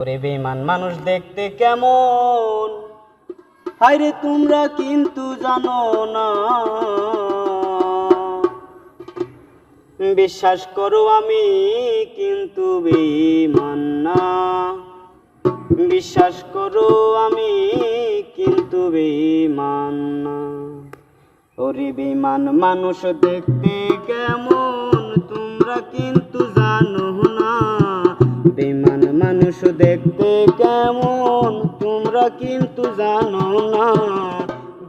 ওরে বেঈমান মানুষ দেখতে কেমন, হায়রে তোমরা কিন্তু জানো না। বিশ্বাস করো আমি কিন্তু বেঈমান না, বিশ্বাস করো আমি কিন্তু বেঈমান না। ওরে বেঈমান মানুষ দেখতে কেমন, তোমরা কিন্তু জানো না। বেঈমান মানুষ দেখতে কেমন, তোমরা কিন্তু জানো না।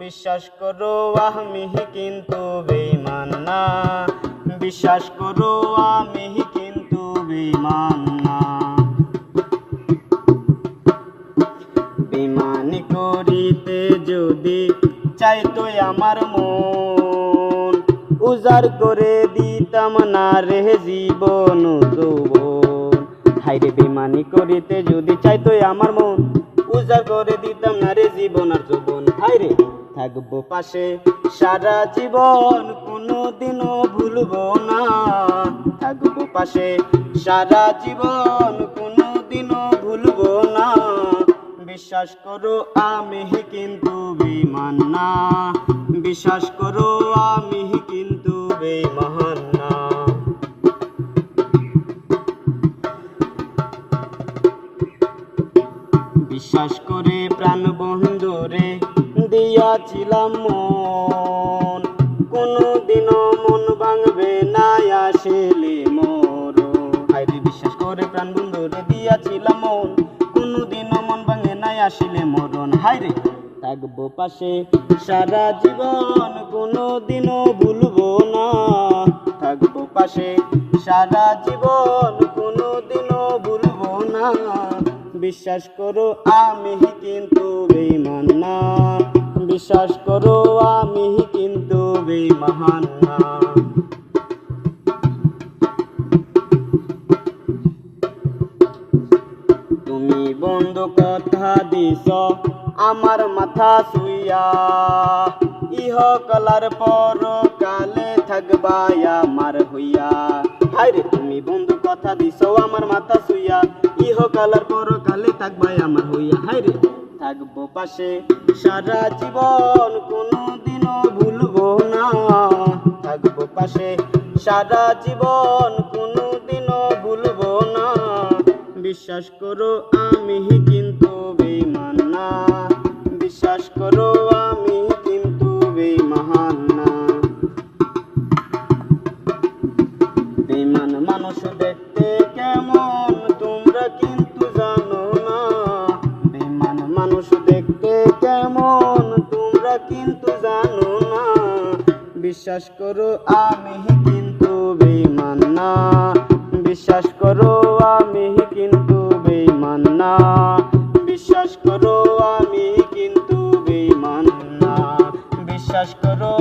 বিশ্বাস করো আমি কিন্তু বেঈমান না, বিশ্বাস করো আমি কিন্তু বেঈমান না। বেঈমানি করিতে যদি চাইতো আমার মন, উজাড় করে দিতাম না রে জীবন যৌবন। হায়রে বেঈমানি করিতে যদি চাইতো আমার মন, উজাড় করে দিতাম না রে জীবন আর যৌবন। হায়রে থাকবো পাশে সারা জীবন, কোনোদিনও ভুলবো না। থাকবো পাশে সারা জীবন, কোনোদিনও ভুলবো না। বিশ্বাস করো আমি কিন্তু বেঈমান না, বিশ্বাস করো আমি কিন্তু বেঈমান না। বিশ্বাস করে প্রাণ বন্ধুরে দিয়াছিলাম মন, কোনোদিনও মন ভাঙবে না আসলে মরণ। হায়রে বিশ্বাস করে প্রাণ বন্ধুরে দিয়াছিলাম মন, কোনোদিনও মন ভাঙে না আসলে মরণ। হায়রে থাকবো পাশে সারা জীবন, কোনোদিনও ভুলবো না। থাকবো পাশে সারা জীবন, কোনোদিনও ভুলবো না। বিশ্বাস করো আমি কিন্তু বেঈমান না, বিশ্বাস করো আমি কিন্তু বেঈমান না। তুমি বন্ধু কথা দিছ আমার মাথা ছুইয়া, ইহকালের পরকালে থাকবা আমার হইয়া। হায়রে তুমি বন্ধু কথা দিছ আমার মাথা ছুইয়া, ইহকালের পরকালে থাকবা আমার হইয়া। হায়রে থাকবো পাশে সারা জীবন, কোনোদিনও ভুলবো না। থাকবো পাশে সারা জীবন, কোনোদিনও ভুলবো না। বিশ্বাস করো আমি কিন্তু বেঈমান না, বিশ্বাস করো আমি কিন্তু বেঈমান না। বেঈমান মানুষ দেখতে কেমন, তোমরা কিন্তু জানো না। বেঈমান মানুষ দেখতে কেমন, তোমরা কিন্তু জানো না। বিশ্বাস করো আমি কিন্তু বেঈমান না, বিশ্বাস করো আমি কিন্তু বেঈমান না। বিশ্বাস করো আমি কিন্তু বেঈমান না, বিশ্বাস করো।